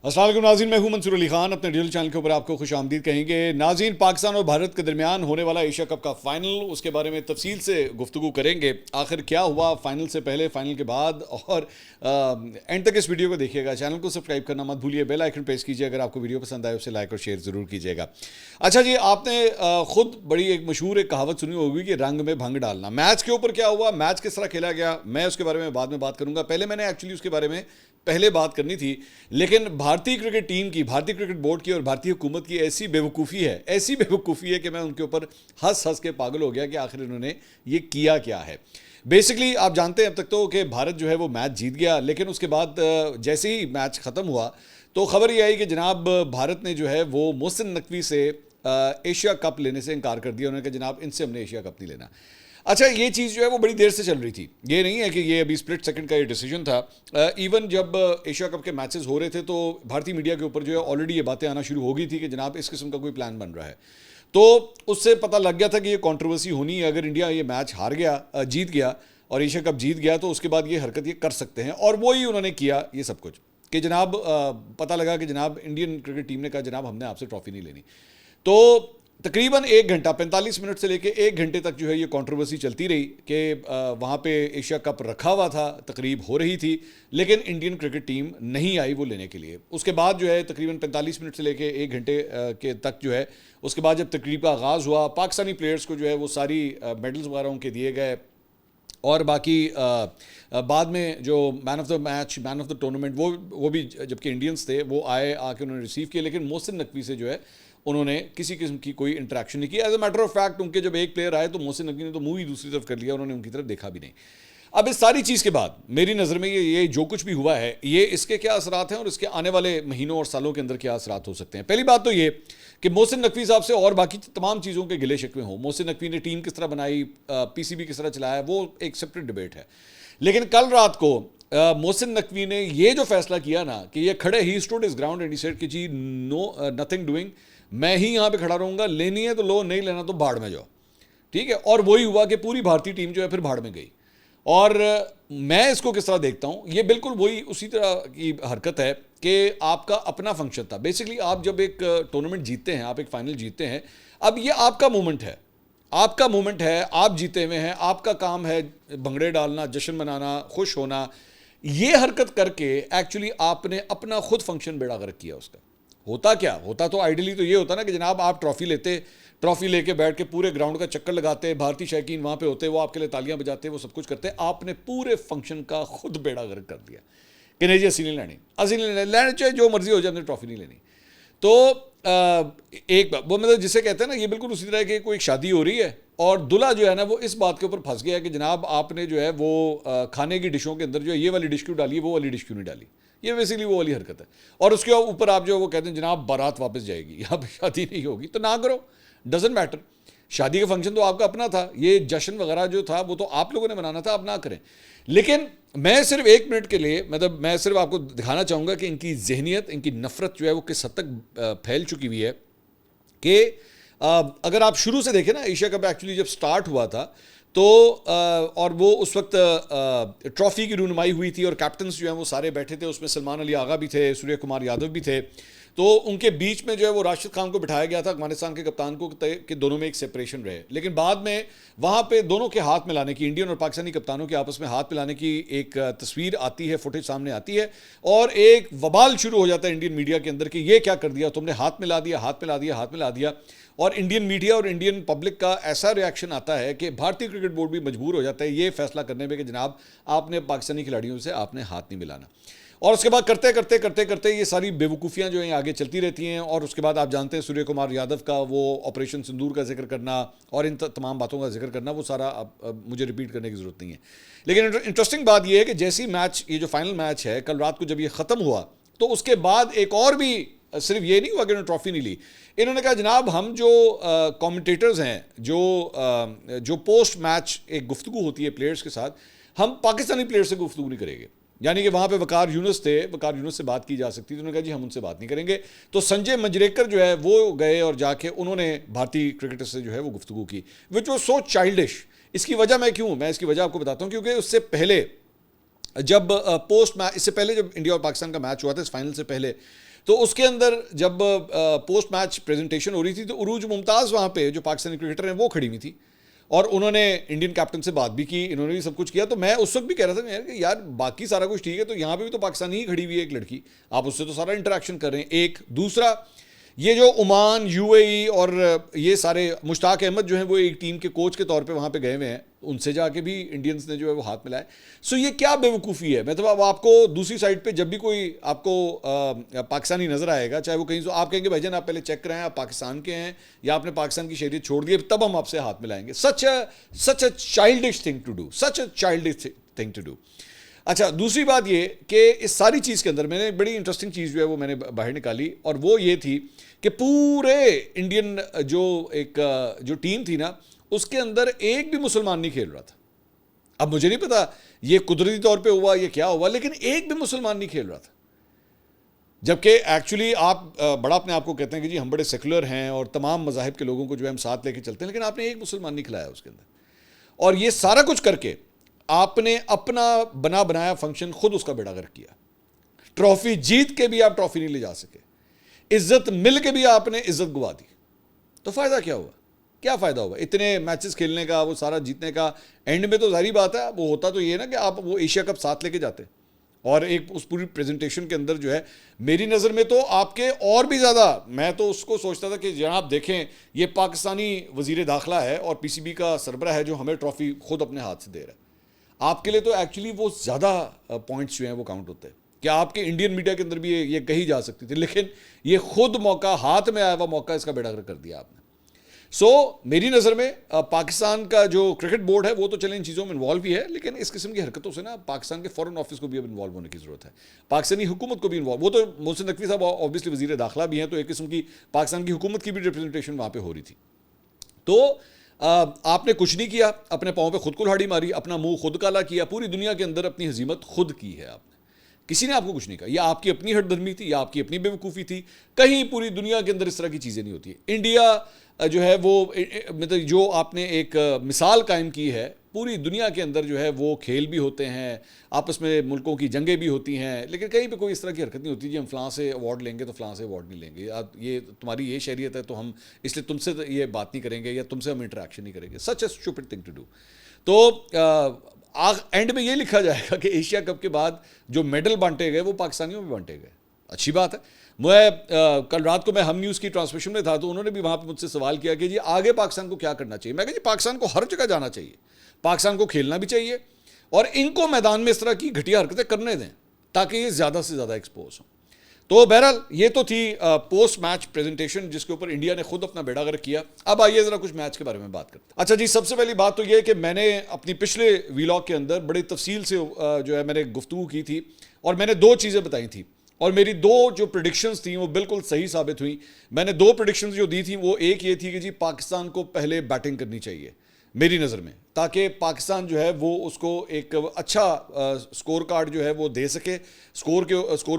السلام علیکم ناظرین، میں ہوں منصور علی خان. اپنے ڈیجیٹل چینل کے اوپر آپ کو خوش آمدید کہیں گے. ناظرین، پاکستان اور بھارت کے درمیان ہونے والا ایشیا کپ کا فائنل، اس کے بارے میں تفصیل سے گفتگو کریں گے. آخر کیا ہوا فائنل سے پہلے، فائنل کے بعد، اور اینڈ تک اس ویڈیو کو دیکھیے گا. چینل کو سبسکرائب کرنا مت بھولیے، بیل آئیکن پریس کیجیے. اگر آپ کو ویڈیو پسند آئے اسے لائک اور شیئر ضرور کیجیے گا. اچھا جی، آپ نے خود بڑی ایک مشہور ایک کہاوت سنی ہوگی کہ رنگ میں بھنگ ڈالنا. میچ کے اوپر کیا ہوا، میچ کس طرح کھیلا گیا، میں اس کے بارے میں بعد میں بات کروں گا. پہلے میں نے ایکچولی اس کے بارے میں پہلے بات کرنی تھی، لیکن بھارتی کرکٹ ٹیم کی، بھارتی کرکٹ بورڈ کی اور بھارتی حکومت کی ایسی بے وقوفی ہے کہ میں ان کے اوپر ہنس کے پاگل ہو گیا کہ آخر انہوں نے یہ کیا ہے. بیسکلی آپ جانتے ہیں اب تک تو کہ بھارت جو ہے وہ میچ جیت گیا، لیکن اس کے بعد جیسے ہی میچ ختم ہوا تو خبر یہ آئی کہ جناب بھارت نے جو ہے وہ محسن نقوی سے ایشیا کپ لینے سے انکار کر دیا. انہوں نے کہا جناب ان سے ہم نے ایشیا کپ نہیں لینا. اچھا، یہ چیز جو ہے وہ بڑی دیر سے چل رہی تھی، یہ نہیں ہے کہ یہ ابھی سپلٹ سیکنڈ کا یہ ڈیسیجن تھا. ایون جب ایشیا کپ کے میچز ہو رہے تھے تو بھارتی میڈیا کے اوپر جو ہے آلریڈی یہ باتیں آنا شروع ہو گئی تھی کہ جناب اس قسم کا کوئی پلان بن رہا ہے. تو اس سے پتہ لگ گیا تھا کہ یہ کنٹروورسی ہونی ہے. اگر انڈیا یہ میچ جیت گیا اور ایشیا کپ جیت گیا تو اس کے بعد یہ حرکت یہ کر سکتے ہیں، اور وہی انہوں نے کیا یہ سب کچھ کہ جناب پتہ لگا کہ جناب انڈین کرکٹ ٹیم نے کہا جناب ہم نے آپ سے ٹرافی نہیں لینی. تو تقریباً 1 گھنٹہ 45 منٹ سے لے کے 1 گھنٹے تک جو ہے یہ کنٹروورسی چلتی رہی کہ وہاں پہ ایشیا کپ رکھا ہوا تھا، تقریب ہو رہی تھی، لیکن انڈین کرکٹ ٹیم نہیں آئی وہ لینے کے لیے. اس کے بعد جو ہے تقریباً 45 منٹ سے لے کے 1 گھنٹے کے تک جو ہے اس کے بعد جب تقریب کا آغاز ہوا، پاکستانی پلیئرز کو جو ہے وہ ساری میڈلز وغیرہ ان کے دیے گئے، اور باقی بعد میں جو man of the match, man of the tournament, وہ بھی جبکہ انڈینس تھے وہ آ کے انہوں نے ریسیو کیے، لیکن محسن نقوی سے جو ہے انہوں نے کسی قسم کی کوئی انٹریکشن نہیں کی. As a matter of fact in کے جب ایک پلیئر آئے تو محسن نقوی نے تو منہ ہی دوسری طرف کر لیا، انہوں نے ان کی طرف دیکھا بھی نہیں. اب اس ساری چیز کے بعد میری نظر میں یہ جو کچھ بھی ہوا ہے، یہ اس کے کیا اثرات ہیں اور اس کے آنے والے مہینوں اور سالوں کے اندر کیا اثرات ہو سکتے ہیں. پہلی بات تو یہ کہ محسن نقوی صاحب سے اور باقی تمام چیزوں کے گلے شکوے ہوں. محسن نقوی نے ٹیم کس طرح بنائی، پی سی بی کس طرح چلایا، وہ ایک سیپریٹ ڈیبیٹ ہے. لیکن کل رات کو محسن نقوی نے یہ جو فیصلہ کیا نا کہ یہ کھڑے ہی stood his ground and he said کہ جی نو نتھنگ ڈوئنگ، میں ہی یہاں پہ کھڑا رہوں گا، لینی ہے تو لو، نہیں لینا تو بھاڑ میں جاؤ. ٹھیک ہے، اور وہی ہوا کہ پوری بھارتی ٹیم جو ہے پھر بھاڑ میں گئی. اور میں اس کو کس طرح دیکھتا ہوں، یہ بالکل وہی اسی طرح کی حرکت ہے کہ آپ کا اپنا فنکشن تھا. بیسکلی آپ جب ایک ٹورنامنٹ جیتتے ہیں، آپ ایک فائنل جیتتے ہیں، اب یہ آپ کا مومنٹ ہے، آپ کا مومنٹ ہے، آپ جیتے ہوئے ہیں، آپ کا کام ہے بھنگڑے ڈالنا، جشن منانا، خوش ہونا. یہ حرکت کر کے ایکچولی آپ نے اپنا خود فنکشن بیڑا غرق کیا. اس کا ہوتا کیا ہوتا، تو آئیڈیلی تو یہ ہوتا نا کہ جناب آپ ٹرافی لیتے، ٹرافی لے کے بیٹھ کے پورے گراؤنڈ کا چکر لگاتے، بھارتی شائقین وہاں پہ ہوتے، وہ آپ کے لیے تالیاں بجاتے، وہ سب کچھ کرتے. آپ نے پورے فنکشن کا خود بیڑا غرق کر دیا کہ نہیں جی اسی نہیں لینی، اسی نہیں لینی، چاہے جو مرضی ہو جائے، ہم نے ٹرافی نہیں لینی. تو ایک وہ مطلب جسے کہتے ہیں نا، یہ بالکل اسی طرح کہ کوئی شادی ہو رہی ہے اور دلہا جو ہے نا وہ اس بات کے اوپر پھنس گیا کہ جناب آپ نے جو ہے وہ کھانے کی ڈشوں کے اندر جو ہے یہ والی ڈش کیوں ڈالی، وہ والی ڈش کیوں نہیں ڈالی. یہ بیسیکلی وہ والی حرکت ہے. اور اس کے اوپر آپ جو وہ کہتے ہیں جناب بارات واپس جائے گی، یہاں پہ شادی نہیں ہوگی، تو نہ کرو، ڈزنٹ میٹر. شادی کا فنکشن تو آپ کا اپنا تھا، یہ جشن وغیرہ جو تھا وہ تو آپ لوگوں نے منانا تھا، آپ نہ کریں. لیکن میں صرف 1 منٹ کے لیے میں صرف آپ کو دکھانا چاہوں گا کہ ان کی ذہنیت، ان کی نفرت جو ہے وہ کس حد تک پھیل چکی ہوئی ہے. کہ اگر آپ شروع سے دیکھیں نا، ایشیا کپ ایکچولی جب سٹارٹ ہوا تھا تو اور وہ اس وقت ٹرافی کی رونمائی ہوئی تھی اور کیپٹنز جو ہیں وہ سارے بیٹھے تھے، اس میں سلمان علی آغا بھی تھے، سوریہ کمار یادو بھی تھے. تو ان کے بیچ میں جو ہے وہ راشد خان کو بٹھایا گیا تھا، افغانستان کے کپتان کو، کہ دونوں میں ایک سیپریشن رہے. لیکن بعد میں وہاں پہ دونوں کے ہاتھ ملانے کی، انڈین اور پاکستانی کپتانوں کے آپس میں ہاتھ ملانے کی ایک تصویر آتی ہے، فوٹیج سامنے آتی ہے، اور ایک وبال شروع ہو جاتا ہے انڈین میڈیا کے اندر کہ یہ کیا کر دیا تم نے، ہاتھ ملا دیا، ہاتھ ملا دیا، ہاتھ ملا دیا. اور انڈین میڈیا اور انڈین پبلک کا ایسا ریاکشن آتا ہے کہ بھارتی کرکٹ بورڈ بھی مجبور ہو جاتا ہے یہ فیصلہ کرنے میں کہ جناب آپ نے پاکستانی کھلاڑیوں سے آپ نے ہاتھ نہیں ملانا. اور اس کے بعد کرتے یہ ساری بے وقوفیاں جو ہیں آگے چلتی رہتی ہیں. اور اس کے بعد آپ جانتے ہیں سوریہ کمار یادو کا وہ آپریشن سندور کا ذکر کرنا اور ان تمام باتوں کا ذکر کرنا، وہ سارا مجھے ریپیٹ کرنے کی ضرورت نہیں ہے. لیکن انٹرسٹنگ بات یہ ہے کہ جیسی میچ، یہ جو فائنل میچ ہے کل رات کو جب یہ ختم ہوا تو اس کے بعد ایک اور بھی، صرف یہ نہیں ہوا کہ انہوں نے ٹرافی نہیں لی، انہوں نے کہا جناب ہم جو کامنٹیٹرز ہیں، جو پوسٹ میچ ایک گفتگو ہوتی ہے پلیئرز کے ساتھ، ہم پاکستانی پلیئر سے گفتگو نہیں کریں گے. یعنی کہ وہاں پہ وقار یونس تھے، وقار یونس سے بات کی جا سکتی تھی، انہوں نے کہا جی ہم ان سے بات نہیں کریں گے. تو سنجے منجریکر جو ہے وہ گئے اور جا کے انہوں نے بھارتی کرکٹر سے جو ہے وہ گفتگو کی، وچ واز سو چائلڈش. اس کی وجہ میں اس کی وجہ آپ کو بتاتا ہوں، کیونکہ اس سے پہلے جب پوسٹ میچ، اس سے پہلے جب انڈیا اور پاکستان کا میچ ہوا تھا اس فائنل سے پہلے، تو اس کے اندر جب پوسٹ میچ پریزنٹیشن ہو رہی تھی تو عروج ممتاز وہاں پہ جو پاکستانی کرکٹر ہیں وہ کھڑی ہوئی تھی اور انہوں نے انڈین کیپٹن سے بات بھی کی, انہوں نے بھی سب کچھ کیا. تو میں اس وقت بھی کہہ رہا تھا کہ یار باقی سارا کچھ ٹھیک ہے, تو یہاں پہ بھی تو پاکستانی ہی کھڑی ہوئی ہے ایک لڑکی, آپ اس سے تو سارا انٹریکشن کر رہے ہیں. ایک دوسرا یہ جو عمان, یو اے ای اور یہ سارے مشتاق احمد جو ہیں وہ ایک ٹیم کے کوچ کے طور پہ وہاں پہ گئے ہوئے ہیں, ان سے جا کے بھی انڈینز نے جو ہے وہ ہاتھ ملائے. سو یہ کیا بے وقوفی ہے. مطلب اب آپ کو دوسری سائڈ پہ جب بھی کوئی آپ کو پاکستانی نظر آئے گا, چاہے وہ کہیں, آپ کہیں گے بھائی جان آپ پہلے چیک کرائیں آپ پاکستان کے ہیں یا آپ نے پاکستان کی شہریت چھوڑ دی, تب ہم آپ سے ہاتھ ملائیں گے. Such a childish thing to do, such a childish thing to do. اچھا, دوسری بات یہ کہ اس ساری چیز کے اندر میں نے بڑی انٹرسٹنگ چیز جو ہے وہ میں نے باہر نکالی, اور وہ یہ تھی کہ پورے انڈین جو ٹیم تھی نا, اس کے اندر ایک بھی مسلمان نہیں کھیل رہا تھا. اب مجھے نہیں پتا یہ قدرتی طور پہ ہوا یہ کیا ہوا, لیکن ایک بھی مسلمان نہیں کھیل رہا تھا. جبکہ ایکچولی آپ بڑا اپنے آپ کو کہتے ہیں کہ جی ہم بڑے سیکولر ہیں اور تمام مذاہب کے لوگوں کو جو ہے ہم ساتھ لے کے چلتے ہیں, لیکن آپ نے ایک مسلمان نہیں کھلایا اس کے اندر. اور یہ سارا کچھ کر کے آپ نے اپنا بنایا فنکشن خود اس کا بیڑا غرق کیا. ٹرافی جیت کے بھی آپ ٹرافی نہیں لے جا سکے, عزت مل کے بھی آپ نے عزت گوا دی. تو فائدہ کیا ہوا, کیا فائدہ ہوا اتنے میچز کھیلنے کا, وہ سارا جیتنے کا. اینڈ میں تو ظاہری بات ہے وہ ہوتا تو یہ نا کہ آپ وہ ایشیا کپ ساتھ لے کے جاتے, اور ایک اس پوری پریزنٹیشن کے اندر جو ہے میری نظر میں تو آپ کے اور بھی زیادہ, میں تو اس کو سوچتا تھا کہ جناب دیکھیں یہ پاکستانی وزیر داخلہ ہے اور پی سی بی کا سربراہ ہے جو ہمیں ٹرافی خود اپنے ہاتھ سے دے رہا ہے. آپ کے لیے تو ایکچولی وہ زیادہ پوائنٹس جو ہیں وہ کاؤنٹ ہوتے ہیں کہ آپ کے انڈین میڈیا کے اندر بھی یہ کہی جا سکتی تھی, لیکن یہ خود موقع, ہاتھ میں آیا ہوا موقع, اس کا بیڑا غرق کر دیا آپ نے. سو میری نظر میں پاکستان کا جو کرکٹ بورڈ ہے وہ تو چلیں ان چیزوں میں انوالو بھی ہے, لیکن اس قسم کی حرکتوں سے نا پاکستان کے فورن آفس کو بھی اب انوالو ہونے کی ضرورت ہے, پاکستانی حکومت کو بھی انوالو. وہ تو محسن نقوی صاحب اوبیسلی وزیر داخلہ بھی ہیں, تو ایک قسم کی پاکستان کی حکومت کی بھی ریپرزنٹیشن وہاں پہ ہو رہی تھی. تو آپ نے کچھ نہیں کیا, اپنے پاؤں پہ خود کلہاڑی ماری, اپنا منہ خود کالا کیا, پوری دنیا کے اندر اپنی ہزیمت خود کی ہے آپ نے. کسی نے آپ کو کچھ نہیں کہا, یا آپ کی اپنی ہٹ دھرمی تھی یا آپ کی اپنی بے وقوفی تھی. کہیں پوری دنیا کے اندر اس طرح کی چیزیں نہیں ہوتی. انڈیا جو ہے وہ مطلب جو آپ نے ایک مثال قائم کی ہے, پوری دنیا کے اندر جو ہے وہ کھیل بھی ہوتے ہیں, آپس میں ملکوں کی جنگیں بھی ہوتی ہیں, لیکن کہیں پہ کوئی اس طرح کی حرکت نہیں ہوتی جی ہم فلاں سے ایوارڈ لیں گے تو فلاں سے ایوارڈ نہیں لیں گے, یہ تمہاری یہ شہریت ہے تو ہم اس لیے تم سے یہ بات نہیں کریں گے یا تم سے ہم انٹریکشن نہیں کریں گے. Such a stupid thing to do. تو اینڈ میں یہ لکھا جائے گا کہ ایشیا کپ کے بعد جو میڈل بانٹے گئے وہ پاکستانیوں میں بانٹے گئے. اچھی بات ہے. میں کل رات کو میں ہم نیوز کی ٹرانسمیشن میں تھا, تو انہوں نے بھی وہاں پہ مجھ سے سوال کیا کہ جی آگے پاکستان کو کیا کرنا چاہیے. میں کہا جی پاکستان کو ہر جگہ جانا چاہیے, پاکستان کو کھیلنا بھی چاہیے, اور ان کو میدان میں اس طرح کی گھٹیا حرکتیں کرنے دیں تاکہ یہ زیادہ سے زیادہ ایکسپوز ہوں. تو بہرحال یہ تو تھی پوسٹ میچ پریزنٹیشن جس کے اوپر انڈیا نے خود اپنا بیڑا غرق کیا. اب آئیے ذرا کچھ میچ کے بارے میں بات کرتے ہیں. اچھا جی, سب سے پہلی بات تو یہ کہ میں نے اپنی پچھلے ویلاگ کے اندر بڑی تفصیل سے جو ہے میں نے گفتگو کی تھی, اور میں نے دو چیزیں بتائی تھیں, اور میری دو جو پریڈکشنز تھیں وہ بالکل صحیح ثابت ہوئیں. میں نے دو پریڈکشنز جو دی تھیں وہ ایک یہ تھی کہ جی پاکستان کو پہلے بیٹنگ کرنی چاہیے میری نظر میں, تاکہ پاکستان جو ہے وہ اس کو ایک اچھا سکور کارڈ جو ہے وہ دے سکے, سکور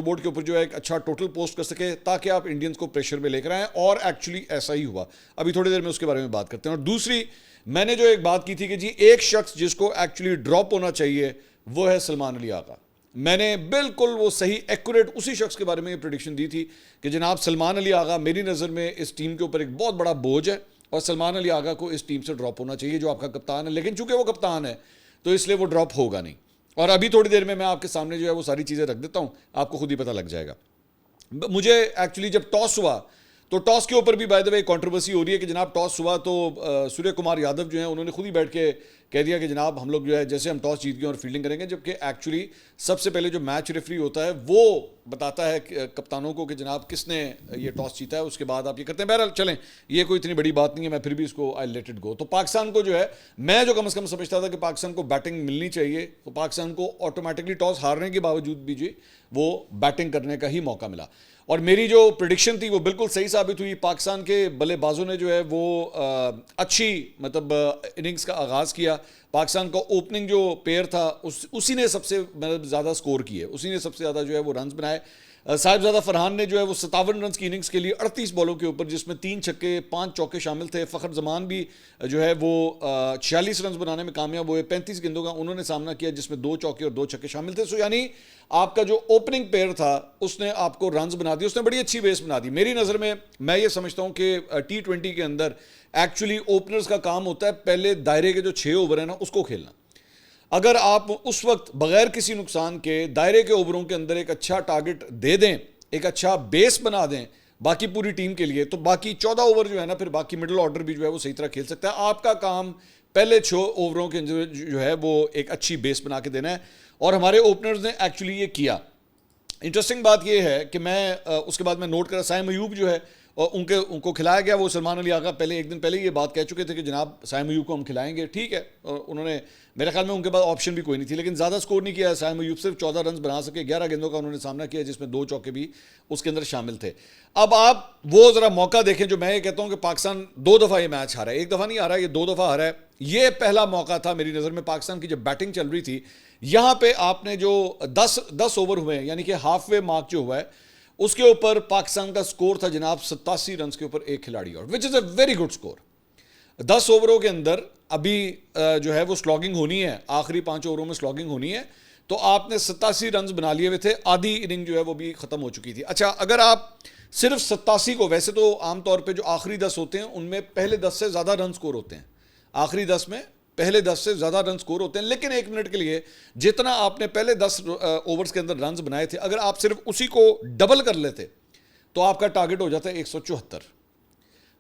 بورڈ کے اوپر جو ہے ایک اچھا ٹوٹل پوسٹ کر سکے, تاکہ آپ انڈینز کو پریشر میں لے کر آئیں. اور ایکچولی ایسا ہی ہوا, ابھی تھوڑی دیر میں اس کے بارے میں بات کرتے ہیں. اور دوسری میں نے جو ایک بات کی تھی کہ جی ایک شخص جس کو ایکچولی ڈراپ ہونا چاہیے وہ ہے سلمان علی آقا. میں نے بالکل وہ صحیح ایکوریٹ اسی شخص کے بارے میں یہ پریڈکشن دی تھی کہ جناب سلمان علی آغا میری نظر میں اس ٹیم کے اوپر ایک بہت بڑا بوجھ ہے, اور سلمان علی آغا کو اس ٹیم سے ڈراپ ہونا چاہیے جو آپ کا کپتان ہے. لیکن چونکہ وہ کپتان ہے تو اس لیے وہ ڈراپ ہوگا نہیں. اور ابھی تھوڑی دیر میں آپ کے سامنے جو ہے وہ ساری چیزیں رکھ دیتا ہوں, آپ کو خود ہی پتہ لگ جائے گا. مجھے ایکچولی جب ٹاس ہوا تو ٹاس کے اوپر بھی بائی دا وے کنٹروورسی ہو رہی ہے کہ جناب ٹاس ہوا تو سوریہ کمار یادو جو ہیں انہوں نے خود ہی بیٹھ کے کہہ دیا کہ جناب ہم لوگ جو ہے جیسے ہم ٹاس جیت گئے اور فیلڈنگ کریں گے, جبکہ ایکچولی سب سے پہلے جو میچ ریفری ہوتا ہے وہ بتاتا ہے کپتانوں کو کہ جناب کس نے یہ ٹاس جیتا ہے, اس کے بعد آپ یہ کرتے ہیں. بہرحال چلیں, یہ کوئی اتنی بڑی بات نہیں ہے, میں پھر بھی اس کو آئی لیٹ اٹ گو. تو پاکستان کو جو ہے میں جو کم از کم سمجھتا تھا کہ پاکستان کو بیٹنگ ملنی چاہیے, تو پاکستان کو آٹومیٹکلی ٹاس ہارنے کے باوجود بھی جو وہ بیٹنگ کرنے کا ہی موقع ملا. اور میری جو پریڈکشن تھی وہ بالکل صحیح ثابت ہوئی. پاکستان کے بلے بازوں نے جو ہے وہ اچھی مطلب اننگز کا آغاز کیا, پاکستان کا اوپننگ جو پیئر تھا اسی نے سب سے زیادہ سکور کیے, اسی نے سب سے زیادہ جو ہے وہ رنز بنائے. صاحبزادہ فرحان نے جو ہے وہ 57 رنز کی اننگز کے لیے 38 بالوں کے اوپر, جس میں 3 چھکے 5 چوکے شامل تھے. فخر زمان بھی جو ہے وہ 46 رنز بنانے میں کامیاب ہوئے. 35 گیندوں کا انہوں نے سامنا کیا جس میں 2 چوکے اور 2 چھکے شامل تھے. سو یعنی آپ کا جو اوپننگ پیئر تھا اس نے آپ کو رنز بنا دی, اس نے بڑی اچھی بیس بنا دی. میری نظر میں یہ سمجھتا ہوں کہ T20 کے اندر ایکچولی اوپنرز کا کام ہوتا ہے پہلے دائرے کے جو 6 اوور ہیں نا اس کو کھیلنا. اگر آپ اس وقت بغیر کسی نقصان کے دائرے کے اووروں کے اندر ایک اچھا ٹارگٹ دے دیں, ایک اچھا بیس بنا دیں باقی پوری ٹیم کے لیے, تو باقی 14 اوور جو ہے نا پھر باقی مڈل آرڈر بھی جو ہے وہ صحیح طرح کھیل سکتا ہے. آپ کا کام پہلے 6 اووروں کے اندر جو ہے وہ ایک اچھی بیس بنا کے دینا ہے, اور ہمارے اوپنرز نے ایکچولی یہ کیا. انٹرسٹنگ بات یہ ہے کہ میں اس کے بعد میں نوٹ کرا, سائم ایوب جو ہے اور ان کو کھلایا گیا. وہ سلمان علی آغا پہلے ایک دن پہلے یہ بات کہہ چکے تھے کہ جناب سائم ایوب کو ہم کھلائیں گے, ٹھیک ہے. اور انہوں نے میرے خیال میں ان کے پاس آپشن بھی کوئی نہیں تھی, لیکن زیادہ سکور نہیں کیا. سائم ایوب صرف 14 رنز بنا سکے, 11 گیندوں کا انہوں نے سامنا کیا جس میں 2 چوکے بھی اس کے اندر شامل تھے. اب آپ وہ ذرا موقع دیکھیں جو میں یہ کہتا ہوں کہ پاکستان 2 دفعہ یہ میچ ہارا ہے, ایک دفعہ نہیں ہارا, یہ 2 دفعہ ہارا ہے. یہ پہلا موقع تھا میری نظر میں پاکستان کی جب بیٹنگ چل رہی تھی, یہاں پہ آپ نے جو 10 اوور ہوئے ہیں یعنی کہ ہاف وے مارک جو ہوا ہے اس کے اوپر پاکستان کا سکور تھا جناب 87 رنز کے اوپر ایک کھلاڑی out, which is a very good score. 10 اووروں کے اندر ابھی جو ہے وہ سلاگنگ ہونی ہے, آخری 5 اووروں میں سلاگنگ ہونی ہے, تو آپ نے 87 رنز بنا لیے ہوئے تھے, آدھی اننگ جو ہے وہ بھی ختم ہو چکی تھی. اچھا اگر آپ صرف 87 کو, ویسے تو عام طور پہ جو آخری 10 ہوتے ہیں ان میں پہلے 10 سے زیادہ رن سکور ہوتے ہیں, آخری 10 میں پہلے 10 سے زیادہ رن سکور ہوتے ہیں, لیکن 1 منٹ کے لیے جتنا آپ نے پہلے 10 اوورز کے اندر رنز بنائے تھے اگر آپ صرف اسی کو ڈبل کر لیتے تو آپ کا ٹارگٹ ہو جاتا ہے 174.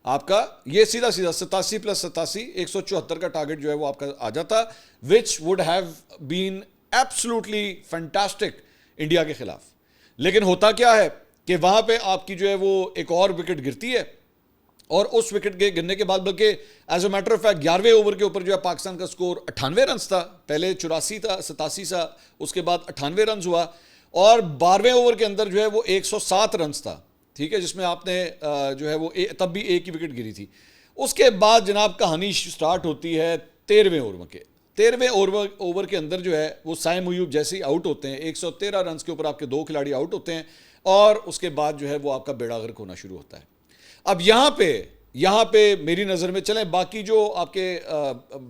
آپ کا یہ سیدھا 87 + 87 174 کا ٹارگٹ جو ہے وہ آپ کا آ جاتا, which would have been absolutely fantastic India کے خلاف. لیکن ہوتا کیا ہے کہ وہاں پہ آپ کی جو ہے وہ ایک اور وکٹ گرتی ہے, اور اس وکٹ کے گرنے کے بعد بلکہ as a matter of fact 11ویں اوور کے اوپر جو ہے پاکستان کا سکور 98 رنز تھا, پہلے 84 تھا, 87 تھا, اس کے بعد 98 رنز ہوا, اور 12ویں اوور کے اندر جو ہے وہ 107 رنز تھا, ٹھیک ہے, جس میں آپ نے جو ہے وہ تب بھی ایک ہی وکٹ گری تھی. اس کے بعد جناب کہانی سٹارٹ ہوتی ہے 13ویں اوور کے. 13ویں اوور کے اندر جو ہے وہ سائم ایوب جیسے ہی آؤٹ ہوتے ہیں, 113 رنز کے اوپر آپ کے 2 کھلاڑی آؤٹ ہوتے ہیں, اور اس کے بعد جو ہے وہ آپ کا بیڑا غرق ہونا شروع ہوتا ہے. اب یہاں پہ میری نظر میں چلیں باقی جو آپ کے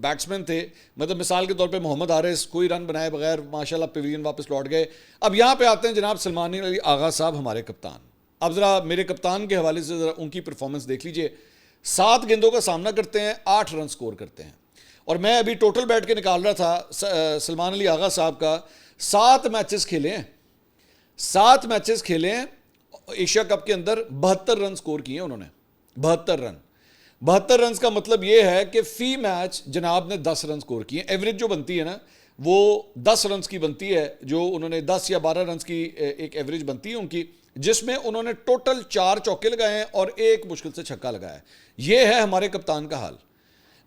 بیٹسمین تھے, مطلب مثال کے طور پہ محمد حارث کوئی رن بنائے بغیر ماشاءاللہ پیویلین واپس لوٹ گئے. اب یہاں پہ آتے ہیں جناب سلمان علی آغا صاحب, ہمارے کپتان. اب ذرا میرے کپتان کے حوالے سے ذرا ان کی پرفارمنس دیکھ لیجئے. 7 گیندوں کا سامنا کرتے ہیں, 8 رن سکور کرتے ہیں, اور میں ابھی ٹوٹل بیٹ کے نکال رہا تھا سلمان علی آغا صاحب کا. 7 میچز کھیلے ہیں ایشیا کپ کے اندر, 72 رن سکور کیے انہوں نے. 72 رنز کا مطلب یہ ہے کہ فی میچ جناب نے 10 رن سکور کیے. ایوریج جو بنتی ہے نا وہ 10 رنز کی بنتی ہے, جو انہوں نے 10 یا 12 رنز کی ایک ایوریج بنتی ہے ان کی, جس میں انہوں نے ٹوٹل 4 چوکے لگائے ہیں اور 1 مشکل سے چھکا لگایا ہے. یہ ہے ہمارے کپتان کا حال.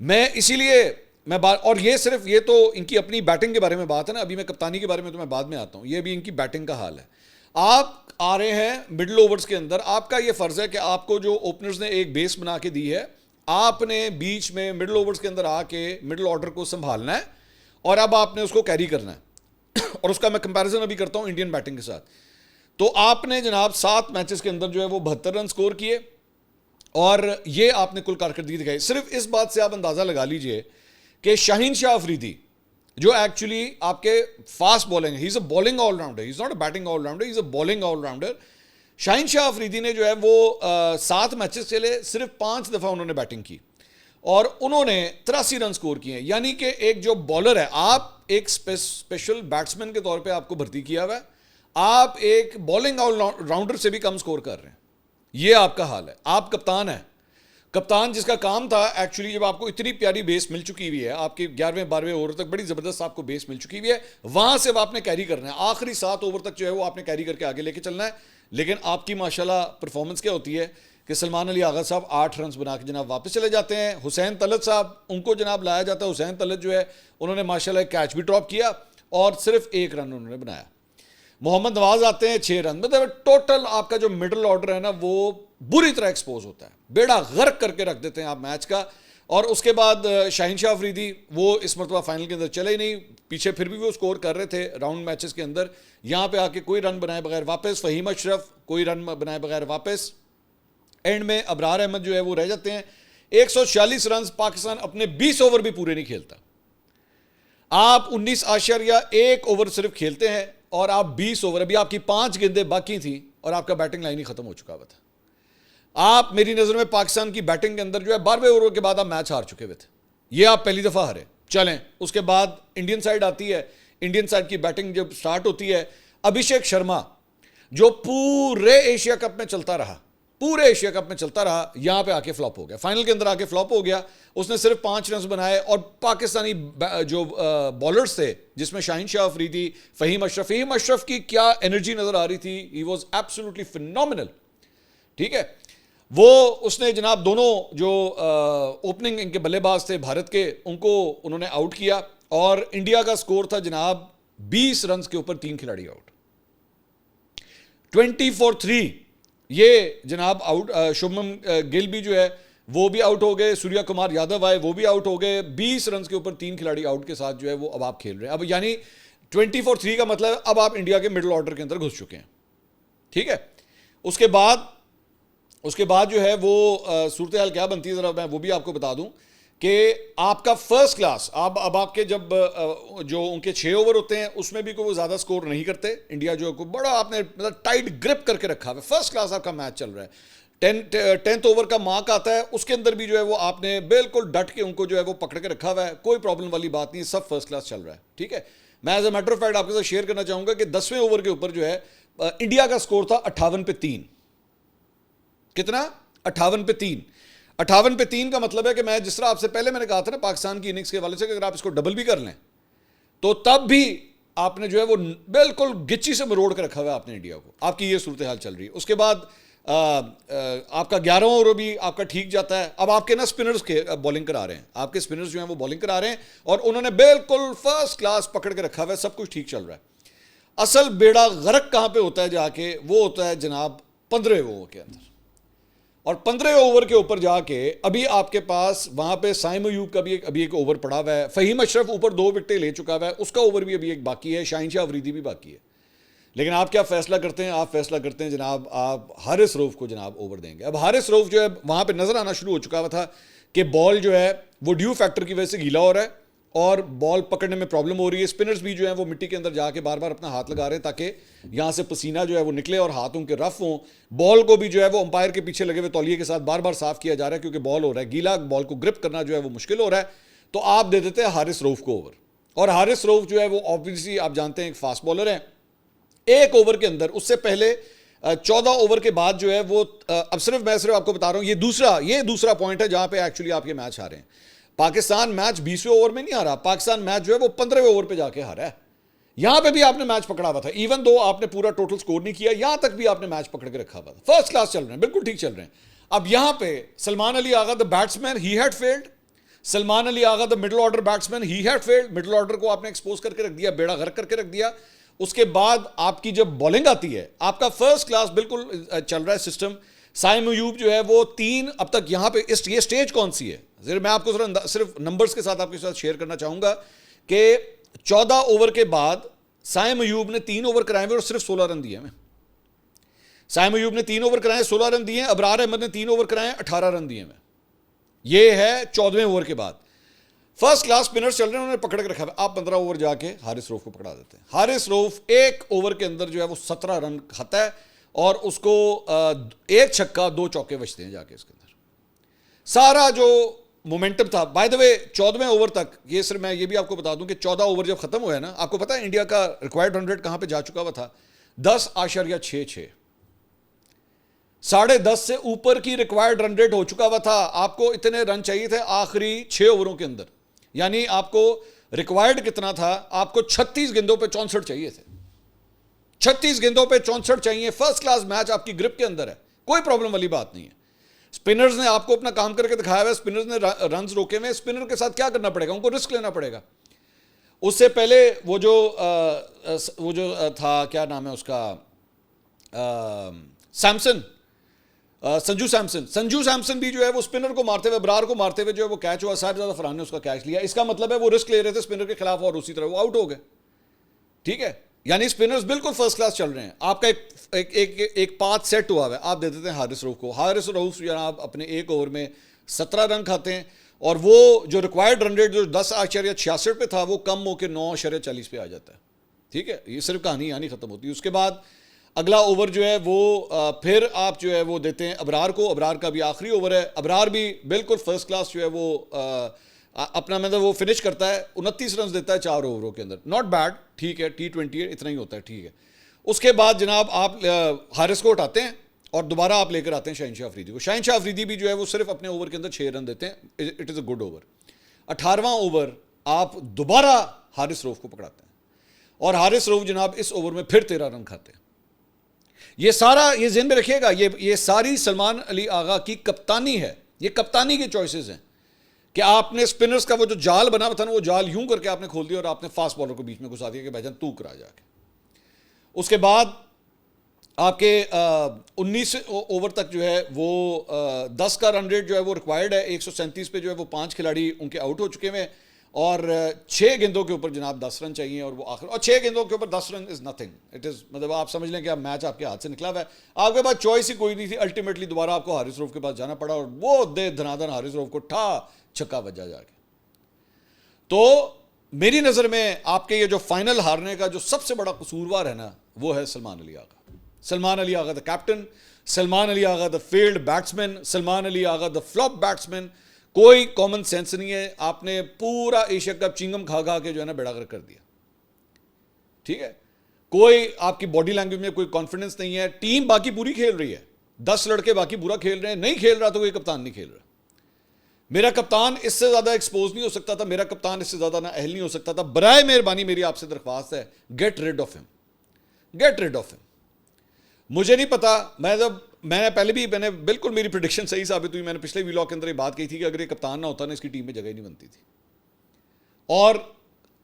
میں اسی لیے اور یہ تو ان کی اپنی بیٹنگ کے بارے میں بات ہے نا, ابھی میں کپتانی کے بارے میں تو میں بعد میں آتا ہوں, یہ بھی ان کی بیٹنگ کا حال ہے. آپ آ رہے ہیں مڈل اوورز کے اندر, آپ کا یہ فرض ہے کہ آپ کو جو اوپنرز نے ایک بیس بنا کے دی ہے, آپ نے بیچ میں مڈل اوورز کے اندر آ کے مڈل آرڈر کو سنبھالنا ہے, اور اب آپ نے اس کو کیری کرنا ہے. اور اس کا میں کمپیریزن ابھی کرتا ہوں انڈین بیٹنگ کے ساتھ. تو آپ نے جناب 7 میچز کے اندر جو ہے وہ 72 رن سکور کیے, اور یہ آپ نے کل کارکردگی دکھائی. صرف اس بات سے آپ اندازہ لگا لیجئے کہ شاہین شاہ افریدی جو ایکچولی آپ کے فاسٹ بالنگ ہے, he is a bowling all rounder, he is not a batting all rounder, he is a bowling all rounder. Shaheen Shah Afridi نے جو ہے وہ 7 میچز چلے, صرف 5 دفعہ انہوں نے بیٹنگ کی, اور انہوں نے 83 رن سکور کیے ہیں. یعنی کہ ایک جو بالر ہے, آپ ایک اسپیشل بیٹسمین کے طور پہ آپ کو بھرتی کیا ہوا ہے, آپ ایک بالنگ آل راؤنڈر سے بھی کم سکور کر رہے ہیں. یہ آپ کا حال ہے. آپ کپتان ہیں, کپتان جس کا کام تھا ایکچولی, جب آپ کو اتنی پیاری بیس مل چکی ہوئی ہے, آپ کے 11ویں 12ویں اوور تک بڑی زبردست آپ کو بیس مل چکی ہوئی ہے, وہاں سے آپ نے کیری کرنا ہے. آخری 7 اوور تک جو ہے وہ آپ نے کیری کر کے آگے لے کے چلنا ہے. لیکن آپ کی ماشاءاللہ پرفارمنس کیا ہوتی ہے کہ سلمان علی آغا صاحب 8 رنز بنا کے جناب واپس چلے جاتے ہیں. حسین طلعت صاحب, ان کو جناب لایا جاتا ہے. حسین طلعت جو ہے انہوں نے ماشاءاللہ ایک کیچ بھی ڈراپ کیا, اور صرف 1 رن انہوں نے بنایا. محمد نواز آتے ہیں 6 رن. مطلب ٹوٹل آپ کا جو مڈل آرڈر ہے نا وہ بری طرح ایکسپوز ہوتا ہے, بیڑا غرق کر کے رکھ دیتے ہیں آپ میچ کا. اور اس کے بعد شاہین شاہ افریدی وہ اس مرتبہ فائنل کے اندر چلے ہی نہیں, پیچھے پھر بھی وہ سکور کر رہے تھے راؤنڈ میچز کے اندر, یہاں پہ آ کے کوئی رن بنائے بغیر واپس. فہیم اشرف کوئی رن بنائے بغیر واپس. اینڈ میں ابرار احمد جو ہے وہ رہ جاتے ہیں. 146 رنز, پاکستان اپنے 20 اوور بھی پورے نہیں کھیلتا. آپ 19.1 اوور صرف کھیلتے ہیں اور آپ 20 اوور, ابھی آپ کی 5 گیندیں باقی تھیں اور آپ کا بیٹنگ لائن ہی ختم ہو چکا ہوا تھا. آپ میری نظر میں پاکستان کی بیٹنگ کے اندر جو ہے 12 اووروں کے بعد آپ میچ ہار چکے ہوئے تھے. یہ آپ پہلی دفعہ ہارے. چلیں اس کے بعد انڈین سائڈ آتی ہے. انڈین سائڈ کی بیٹنگ جب سٹارٹ ہوتی ہے, ابھیشیک شرما جو پورے ایشیا کپ میں چلتا رہا, یہاں پہ آ کے فلاپ ہو گیا. فائنل کے اندر آ کے فلاپ ہو گیا. اس نے صرف 5 رنز بنائے اور پاکستانی جو بالرز تھے جس میں شاہین شاہ افریدی, فہیم اشرف کی کیا انرجی نظر آ رہی تھی. He was absolutely phenomenal. ٹھیک ہے, وہ اس نے جناب دونوں جو اوپننگ ان کے بلے باز تھے بھارت کے, ان کو انہوں نے آؤٹ کیا اور انڈیا کا سکور تھا جناب 20 رنز کے اوپر 3 کھلاڑی آؤٹ. 24-3 یہ جناب آؤٹ. شبھمن گل بھی جو ہے وہ بھی آؤٹ ہو گئے, سوریا کمار یادو آئے وہ بھی آؤٹ ہو گئے. 20 رنز کے اوپر 3 کھلاڑی آؤٹ کے ساتھ جو ہے وہ اب آپ کھیل رہے ہیں. اب یعنی 24-3 کا مطلب اب آپ انڈیا کے مڈل آرڈر کے اندر گھس چکے ہیں. ٹھیک ہے, اس کے بعد جو ہے وہ صورتحال کیا بنتی ہے ذرا میں وہ بھی آپ کو بتا دوں کہ آپ کا فرسٹ کلاس, اب آپ کے جب جو ان کے 6 اوور ہوتے ہیں اس میں بھی کوئی وہ زیادہ سکور نہیں کرتے. انڈیا جو ہے بڑا آپ نے مطلب ٹائٹ گرپ کر کے رکھا ہے. فرسٹ کلاس آپ کا میچ چل رہا ہے. 10th اوور کا مارک آتا ہے, اس کے اندر بھی جو ہے وہ آپ نے بالکل ڈٹ کے ان کو جو ہے وہ پکڑ کے رکھا ہوا ہے. کوئی پرابلم والی بات نہیں, سب فرسٹ کلاس چل رہا ہے. ٹھیک ہے, میں as a matter of fact آپ کے ساتھ شیئر کرنا چاہوں گا کہ 10ویں اوور کے اوپر جو ہے انڈیا کا سکور تھا 58-3. کتنا؟ 58-3. 58-3 کا مطلب ہے کہ میں جس طرح آپ سے پہلے میں نے کہا تھا نا پاکستان کی اننگز کے حوالے سے کہ اگر آپ اس کو ڈبل بھی کر لیں تو تب بھی آپ نے جو ہے وہ بالکل گچی سے مروڑ کے رکھا ہوا ہے آپ نے انڈیا کو. آپ کی یہ صورتحال چل رہی ہے. اس کے بعد آپ کا 11واں اوور بھی آپ کا ٹھیک جاتا ہے. اب آپ کے نا اسپنرز کے بالنگ کرا رہے ہیں, آپ کے اسپنرز جو ہیں وہ بالنگ کرا رہے ہیں اور انہوں نے بالکل فرسٹ کلاس پکڑ کے رکھا ہوا ہے. سب کچھ ٹھیک چل رہا ہے. اصل بیڑا غرق کہاں پہ ہوتا ہے جا کے, وہ ہوتا ہے جناب 15 اوور کے اندر. اور 15 اوور کے اوپر جا کے ابھی آپ کے پاس وہاں پہ سائم ایوب کا بھی ابھی ایک اوور پڑا ہوا ہے. فہیم اشرف اوپر 2 وکٹیں لے چکا ہوا ہے, اس کا اوور بھی ابھی ایک باقی ہے. شاہین شاہ افریدی بھی باقی ہے. لیکن آپ کیا فیصلہ کرتے ہیں؟ آپ فیصلہ کرتے ہیں جناب آپ حارث روف کو جناب اوور دیں گے. اب حارث روف جو ہے وہاں پہ نظر آنا شروع ہو چکا ہوا تھا کہ بال جو ہے وہ ڈیو فیکٹر کی وجہ سے گیلا ہو رہا ہے اور بال پکڑنے میں پرابلم ہو رہی ہے. اسپنرز بھی جو ہیں وہ مٹی کے اندر جا کے بار بار اپنا ہاتھ لگا رہے ہیں تاکہ یہاں سے پسینہ جو ہے وہ نکلے اور ہاتھوں کے رف ہوں. بال کو بھی جو ہے وہ امپائر کے پیچھے لگے ہوئے تولیے کے ساتھ بار بار صاف کیا جا رہا ہے کیونکہ بال ہو رہا ہے گیلا, بال کو گرپ کرنا جو ہے وہ مشکل ہو رہا ہے. تو آپ دے دیتے ہیں حارث روف کو اوور. اور حارث روف جو ہے وہ آبویسلی آپ جانتے ہیں ایک فاسٹ بالر ہے. ایک اوور کے اندر, اس سے پہلے 14 اوور کے بعد جو ہے وہ اب میں صرف آپ کو بتا رہا ہوں یہ دوسرا پوائنٹ ہے جہاں پہ ایکچولی آپ یہ میچ ہارے ہیں. پاکستان میچ 20ویں اوور میں نہیں ہارا, پاکستان میچ جو ہے وہ 15ویں اوور پہ جا کے ہارا ہے. یہاں پہ بھی آپ نے میچ پکڑا ہوا تھا, ایون دو آپ نے پورا ٹوٹل سکور نہیں کیا, یہاں تک بھی آپ نے میچ پکڑ کے رکھا ہوا تھا. فرسٹ کلاس چل رہے ہیں, بالکل ٹھیک چل رہے ہیں. اب یہاں پہ Salman Ali Agha the batsman he had failed. Salman Ali Agha the middle order batsman he had failed. Middle order کو آپ نے ایکسپوز کر کے رکھ دیا, بیڑا غرق کر کے رکھ دیا. اس کے بعد آپ کی جب بالنگ آتی ہے آپ کا فرسٹ کلاس بالکل چل رہا ہے سسٹم. سائم ایوب جو ہے وہ 3 اب تک یہاں پہ یہ سٹیج کون سی ہے میں آپ کو صرف نمبرز کے ساتھ آپ کے ساتھ شیئر کرنا چاہوں گا کہ 14 اوور کے بعد سائم ایوب نے 3 اوور کرائے ہوئے اور صرف 16 رن دیے ہیں. سائم ایوب نے 3 اوور کرائے 16 رن دیے ہیں. ابرار احمد نے 3 اوور کرائے 18 رن دیے ہیں. یہ ہے 14ویں اوور کے بعد. فرسٹ کلاس اسپنر چل رہے ہیں, انہوں نے پکڑ کے رکھا ہے. آپ 15 اوور جا کے حارث روف کو پکڑا دیتے ہیں. حارث روف ایک اوور کے اندر جو ہے وہ 17 رن کھاتا ہے اور اس کو 1 چھکا 2 چوکے بچتے ہیں جا کے. اس کے اندر سارا جو مومنٹم تھا, بائی دا وے 14ویں اوور تک, یہ صرف میں یہ بھی آپ کو بتا دوں کہ 14 اوور جب ختم ہوا ہے نا, آپ کو پتا ہے انڈیا کا ریکوائرڈ رن ریٹ کہاں پہ جا چکا ہوا تھا؟ 10.66. 10.5 سے اوپر کی ریکوائرڈ رن ریٹ ہو چکا ہوا تھا. آپ کو اتنے رن چاہیے تھے آخری 6 اووروں کے اندر. یعنی آپ کو ریکوائرڈ کتنا تھا؟ آپ کو 36 گیندوں پہ 64 چاہیے تھے. 36 گیندوں پہ 64 چاہیے. فرسٹ کلاس میچ آپ کی گرپ کے اندر ہے, کوئی پرابلم والی بات نہیں ہے. اسپنرز نے آپ کو اپنا کام کر کے دکھایا ہوا ہے. اسپنرز نے رنز روکے ہوئے. اسپنر کے ساتھ کیا کرنا پڑے گا؟ ان کو رسک لینا پڑے گا. اس سے پہلے وہ جو تھا, کیا نام ہے اس کا, سیمسن, سنجو سیمسن بھی جو ہے وہ اسپنر کو مارتے ہوئے ابرار کو مارتے ہوئے جو ہے وہ کیچ ہوا, صاحبزادہ فرحان نے اس کا کیچ لیا. اس کا مطلب ہے وہ رسک لے رہے تھے اسپنر کے خلاف اور اسی طرح وہ آؤٹ ہو گئے. ٹھیک ہے, یعنی اسپنرز بالکل فرسٹ کلاس چل رہے ہیں. آپ کا ایک پاتھ سیٹ ہوا ہے, آپ دے دیتے ہیں حارث رؤف کو. حارث رؤف جناب اپنے ایک اوور میں 17 رن کھاتے ہیں, اور وہ جو ریکوائرڈ رن ریٹ جو 10.66 پہ تھا وہ کم ہو کے 9.40 پہ آ جاتا ہے. ٹھیک ہے, یہ صرف کہانی یہاں نہیں ختم ہوتی. اس کے بعد اگلا اوور جو ہے وہ پھر آپ جو ہے وہ دیتے ہیں ابرار کو. ابرار کا بھی آخری اوور ہے. ابرار بھی بالکل فرسٹ کلاس جو ہے وہ اپنا مطلب وہ فنش کرتا ہے. 29 رنز دیتا ہے 4 اووروں کے اندر. ناٹ بیڈ, ٹھیک ہے, T20 ہے, اتنا ہی ہوتا ہے, ٹھیک ہے. اس کے بعد جناب آپ حارث کو اٹھاتے ہیں اور دوبارہ آپ لے کر آتے ہیں شاہین شاہ افریدی کو. شاہین شاہ افریدی بھی جو ہے وہ صرف اپنے اوور کے اندر 6 رن دیتے ہیں. It is a good over. 18واں اوور آپ دوبارہ حارث رؤف کو پکڑاتے ہیں, اور حارث رؤف جناب اس اوور میں پھر 13 رن کھاتے ہیں. یہ سارا, یہ ذہن میں رکھیے گا, یہ ساری سلمان علی آغا کی کپتانی ہے. یہ کپتانی کے چوائسز ہیں کہ آپ نے اسپنرز کا وہ جو جال بنا تھا نا, وہ جال یوں کر کے آپ نے کھول دیا اور آپ نے فاسٹ بالر کو بیچ میں گھسا دیا کہ بھائی جان تو کرا جا کے. اس کے بعد آپ کے 19 اوور تک جو ہے وہ 10 کا رن ریٹ جو ہے وہ ریکوائرڈ ہے. 137 پہ جو ہے وہ 5 کھلاڑی ان کے آؤٹ ہو چکے ہیں, اور 6 گیندوں کے اوپر جناب 10 رن چاہیے, اور وہ آخر, اور 6 گیندوں کے اوپر 10 رن از نتھنگ. اٹ از مطلب آپ سمجھ لیں کہ آپ میچ آپ کے ہاتھ سے نکلا ہوا ہے, آپ کے پاس چوائس ہی کوئی نہیں تھی. الٹیمیٹلی دوبارہ آپ کو حارث رؤف کے پاس جانا پڑا, اور وہ دے دھنادن حارث رؤف کو چھکا بجا جا کے. تو میری نظر میں آپ کے یہ جو فائنل ہارنے کا جو سب سے بڑا قصوروار ہے نا, وہ ہے Salman Ali Agha. Salman Ali Agha the captain, Salman Ali Agha the failed batsman, Salman Ali Agha the flop batsman. کوئی کامن سینس نہیں ہے. آپ نے پورا ایشیا کپ چنگم کھا کھا کے جو ہے نا بیڑا غرق کر دیا. ٹھیک ہے, کوئی آپ کی باڈی لینگویج میں کوئی کانفیڈنس نہیں ہے. ٹیم باقی پوری کھیل رہی ہے, 10 لڑکے باقی پورا کھیل رہے ہیں. نہیں کھیل رہا تو کوئی کپتان نہیں کھیل رہا. میرا کپتان اس سے زیادہ ایکسپوز نہیں ہو سکتا تھا, میرا کپتان اس سے زیادہ نہ اہل نہیں ہو سکتا تھا. برائے مہربانی میری آپ سے درخواست ہے, گیٹ ریڈ آف ہم, گیٹ ریڈ آف ہم. مجھے نہیں پتا, میں نے پہلے بھی میں نے بالکل میری پریڈکشن صحیح ثابت ہوئی. میں نے پچھلے ویلاگ کے اندر یہ بات کہی تھی کہ اگر یہ کپتان نہ ہوتا نا, اس کی ٹیم میں جگہ ہی نہیں بنتی تھی. اور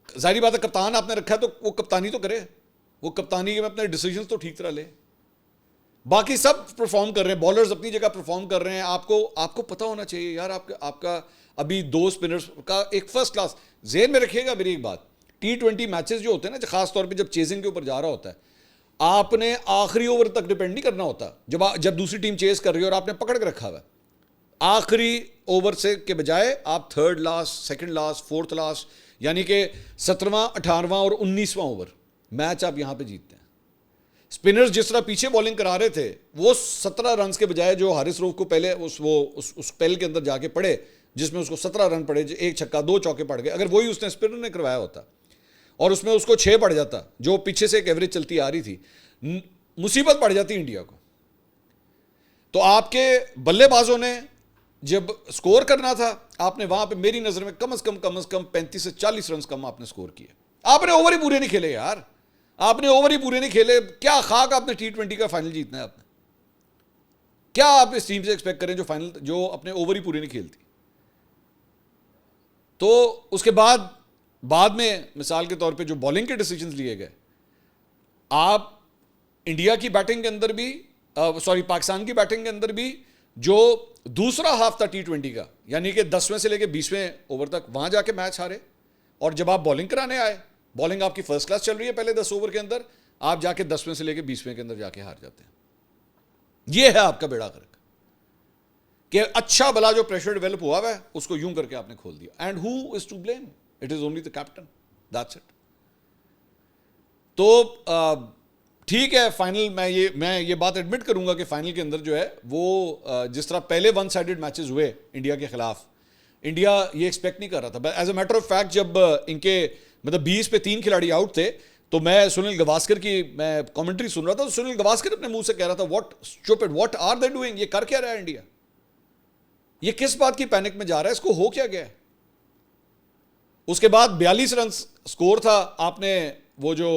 ظاہری بات ہے, کپتان آپ نے رکھا تو وہ کپتانی تو کرے, وہ کپتانی میں اپنے ڈیسیجنز تو ٹھیک طرح لے. باقی سب پرفارم کر رہے ہیں, بالرز اپنی جگہ پرفارم کر رہے ہیں. آپ کو پتہ ہونا چاہیے یار, آپ کا ابھی 2 اسپنرز کا ایک فرسٹ کلاس. ذہن میں رکھیے گا میری ایک بات, T20 میچز جو ہوتے ہیں نا, خاص طور پہ جب چیزنگ کے اوپر جا رہا ہوتا ہے, آپ نے آخری اوور تک ڈیپینڈ نہیں کرنا ہوتا. جب دوسری ٹیم چیز کر رہی ہے اور آپ نے پکڑ کے رکھا ہوا ہے, آخری اوور سے کے بجائے آپ 3rd last, 2nd last, 4th last, یعنی کہ 17واں, 18واں اور 19واں اوور میچ آپ یہاں پہ جیتتے ہیں. اسپنرز جس طرح پیچھے بالنگ کرا رہے تھے, وہ 17 رنز کے بجائے جو حارث رؤف کو پہلے اس پیل کے اندر جا کے پڑے, جس میں اس کو 17 رن پڑے, 1 چھکا 2 چوکے پڑ گئے, اگر وہی اس نے اسپنر نے کروایا ہوتا اور اس میں اس کو 6 پڑ جاتا, جو پیچھے سے ایک ایوریج چلتی آ رہی تھی, مصیبت پڑ جاتی انڈیا کو. تو آپ کے بلے بازوں نے جب سکور کرنا تھا, آپ نے وہاں پہ میری نظر میں کم از کم 35 سے 40 رنز کم آپ نے سکور کیے. آپ نے اوور ہی پورے نہیں کھیلے یار, آپ نے اوور ہی پورے نہیں کھیلے. کیا خاک آپ نے T20 کا فائنل جیتنا ہے. آپ نے کیا آپ اس ٹیم سے ایکسپیکٹ کریں جو اپنے اوور ہی پورے نہیں کھیلتی. تو اس کے بعد میں مثال کے طور پہ جو بالنگ کے ڈیسیجنز لیے گئے, آپ انڈیا کی بیٹنگ کے اندر بھی پاکستان کی بیٹنگ کے اندر بھی جو دوسرا ہاف تھا T20 کا, یعنی کہ 10ویں سے لے کے 20ویں اوور تک, وہاں جا کے میچ ہارے. اور جب آپ بالنگ کرانے آئے, بالنگ آپ کی فرسٹ کلاس چل رہی ہے پہلے 10 اوور کے اندر, آپ جا کے 10ویں سے لے کے 20ویں کے اندر جا کے ہار جاتے ہیں. یہ ہے آپ کا بیڑا غرق کہ اچھا بلا جو پریشر ڈیولپ ہوا ہے اس کو یوں کر کے آپ نے کھول دیا. And who is to blame? It is only the captain, that's it. تو ٹھیک ہے, فائنل میں یہ بات ایڈمٹ کروں گا کہ فائنل کے اندر جو ہے وہ جس طرح پہلے 1 سائیڈڈ میچز ہوئے انڈیا کے خلاف, انڈیا یہ ایکسپیکٹ نہیں کر رہا تھا. As a matter of fact جب ان کے مطلب 20 پہ 3 کھلاڑی آؤٹ تھے, تو میں سنیل گواسکر کی میں کامنٹری سن رہا تھا, تو سنیل گواسکر اپنے منہ سے کہہ رہا تھا واٹ آر دے ڈوئنگ, یہ کر کیا رہا ہے انڈیا, یہ کس بات کی پینک میں جا رہا ہے, اس کو ہو کیا گیا ہے. اس کے بعد 42 رنز سکور تھا. آپ نے وہ جو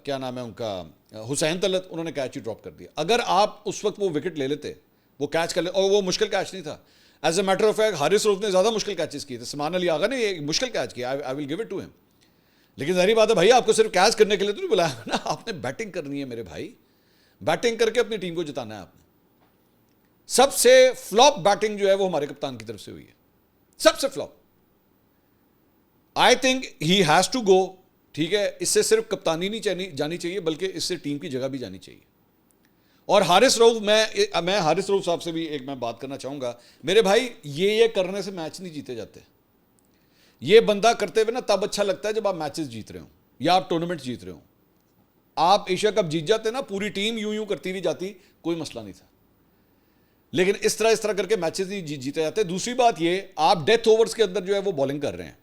کیا نام ہے ان کا, حسین طلعت, انہوں نے کیچ ہی ڈراپ کر دیا. اگر آپ اس وقت وہ وکٹ لے لیتے, وہ کیچ کر لیتے, اور وہ مشکل کیچ نہیں تھا. As a matter of fact Haris Rauf نے زیادہ مشکل کیچز کیے تھے, سلمان علی آغا نے یہ مشکل کیچ کیا, آئی ول گیو اٹ ٹو ہم. لیکن ظاہری بات ہے بھائی, آپ کو صرف کیچ کرنے کے لیے تو نہیں بلایا نا, آپ نے بیٹنگ کرنی ہے میرے بھائی, بیٹنگ کر کے اپنی ٹیم کو جتانا ہے آپ نے. سب سے فلوپ بیٹنگ جو ہے وہ ہمارے کپتان کی طرف سے ہوئی ہے, سب سے flop. I think he has to go. ٹھیک ہے, اس سے صرف کپتانی نہیں جانی چاہیے بلکہ اس سے ٹیم کی جگہ بھی جانی چاہیے. اور حارث رؤف, میں حارث رؤف صاحب سے بھی ایک میں بات کرنا چاہوں گا. میرے بھائی, یہ کرنے سے میچ نہیں جیتے جاتے. یہ بندہ کرتے ہوئے نا تب اچھا لگتا ہے جب آپ میچز جیت رہے ہوں یا آپ ٹورنامنٹ جیت رہے ہوں. آپ ایشیا کپ جیت جاتے نا, پوری ٹیم یوں کرتی ہوئی جاتی, کوئی مسئلہ نہیں تھا. لیکن اس طرح کر کے میچز نہیں جیتے جاتے. دوسری بات یہ, آپ ڈیتھ اوورز کے اندر جو ہے وہ بالنگ کر رہے ہیں.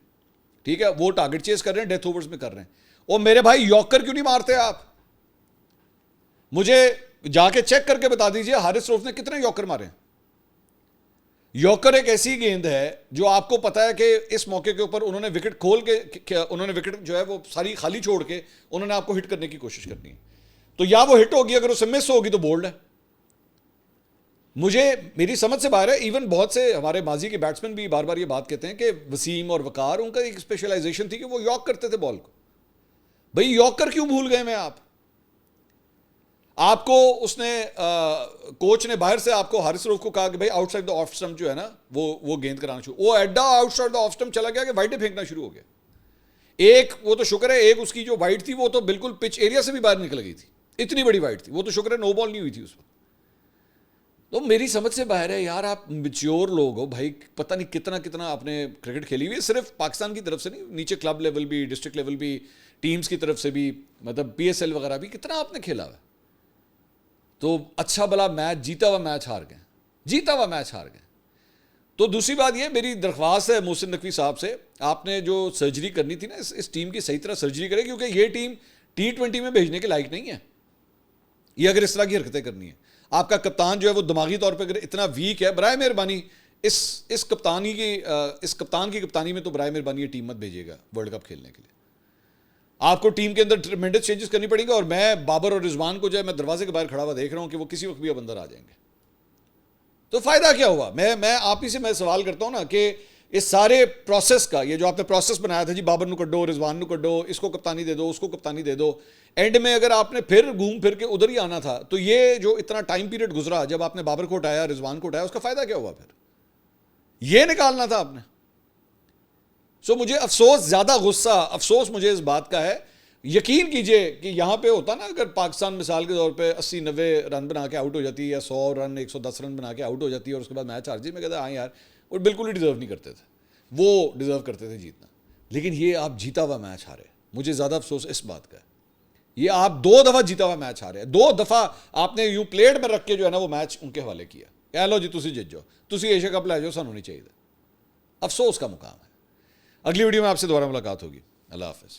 ٹھیک ہے, وہ ٹارگٹ چیز کر رہے ہیں, ڈیتھ اوورز میں کر رہے ہیں. اور میرے بھائی, یارکر کیوں نہیں مارتے آپ؟ مجھے جا کے چیک کر کے بتا دیجئے حارث رؤف نے کتنے یارکر مارے ہیں. یارکر ایک ایسی گیند ہے جو آپ کو پتا ہے کہ اس موقع کے اوپر انہوں نے وکٹ کھول کے, انہوں نے وکٹ جو ہے وہ ساری خالی چھوڑ کے انہوں نے آپ کو ہٹ کرنے کی کوشش کرنی ہے. تو یا وہ ہٹ ہوگی, اگر اسے مس ہوگی تو بولڈ ہے. مجھے میری سمجھ سے باہر ہے. ایون بہت سے ہمارے ماضی کے بیٹسمین بھی بار بار یہ بات کہتے ہیں کہ وسیم اور وقار, ان کا ایک اسپیشلائزیشن تھی کہ وہ یارک کرتے تھے بال کو. بھئی یارکر کیوں بھول گئے میں آپ کو اس نے کوچ نے باہر سے آپ کو حارث رؤف کو کہا کہ بھائی outside the off stump جو ہے نا وہ گیند کرانا شروع, وہ ایڈا outside the off stump چلا گیا کہ وائڈ پھینکنا شروع ہو گیا. ایک وہ تو شکر ہے, ایک اس کی جو وائڈ تھی وہ تو بالکل پچ ایریا سے بھی باہر نکل گئی تھی, اتنی بڑی وائڈ تھی. وہ تو شکر ہے نو بال نہیں ہوئی تھی اس وقت. تو میری سمجھ سے باہر ہے یار, آپ میچیور لوگ ہو بھائی, پتہ نہیں کتنا آپ نے کرکٹ کھیلی ہوئی ہے, صرف پاکستان کی طرف سے نہیں, نیچے کلب لیول بھی, ڈسٹرکٹ لیول بھی, ٹیمز کی طرف سے بھی, مطلب پی ایس ایل وغیرہ بھی, کتنا آپ نے کھیلا ہوا ہے. تو اچھا بلا میچ, جیتا ہوا میچ ہار گئے. تو دوسری بات یہ, میری درخواست ہے محسن نقوی صاحب سے, آپ نے جو سرجری کرنی تھی نا اس ٹیم کی, صحیح طرح سرجری کرے, کیونکہ یہ ٹیم T20 میں بھیجنے کے لائق نہیں ہے یہ, اگر اس طرح کی حرکتیں کرنی ہیں. آپ کا کپتان جو ہے وہ دماغی طور پہ اگر اتنا ویک ہے, برائے مہربانی اس کپتان کی کپتانی میں تو برائے مہربانی یہ ٹیم مت بھیجیے گا ورلڈ کپ کھیلنے کے لیے. آپ کو ٹیم کے اندر ٹریمنڈس چینجز کرنی پڑیں گے. اور میں بابر اور رضوان کو جو ہے میں دروازے کے باہر کھڑا ہوا دیکھ رہا ہوں کہ وہ کسی وقت بھی اب اندر آ جائیں گے. تو فائدہ کیا ہوا؟ میں آپ ہی سے میں سوال کرتا ہوں نا کہ اس سارے پروسیس کا, یہ جو آپ نے پروسیس بنایا تھا جی, بابر نو کڈو, رضوان نو کڈو, اس کو کپتانی دے دو, اس کو کپتانی دے دو, اینڈ میں اگر آپ نے پھر گھوم پھر کے ادھر ہی آنا تھا, تو یہ جو اتنا ٹائم پیریڈ گزرا جب آپ نے بابر کو اٹھایا, رضوان کو اٹھایا, اس کا فائدہ کیا ہوا؟ پھر یہ نکالنا تھا آپ نے. سو مجھے افسوس, زیادہ غصہ افسوس مجھے اس بات کا ہے. یقین کیجئے کہ یہاں پہ ہوتا نا, اگر پاکستان مثال کے طور پہ 80-90 رن بنا کے آؤٹ ہو جاتی ہے, یا 100 رن 110 رن بنا کے آؤٹ ہو جاتی ہے, اور اس کے بعد میچ ہار جی, میں کہتا ہاں یار وہ بالکل ہی ڈیزرو نہیں کرتے تھے, وہ ڈیزرو کرتے تھے جیتنا. لیکن یہ آپ جیتا ہوا میچ ہارے, مجھے زیادہ افسوس اس بات کا ہے. یہ آپ 2 دفعہ جیتا ہوا میچ ہارے, 2 دفعہ آپ نے یوں پلیٹ میں رکھ کے جو ہے نا وہ میچ ان کے حوالے کیا, کہہ لو جی تسی جیت جاؤ, تسی ایشیا کپ لے جاؤ, سانو نہیں چاہیے. افسوس کا مقام ہے. اگلی ویڈیو میں آپ سے دوبارہ ملاقات ہوگی. اللہ حافظ.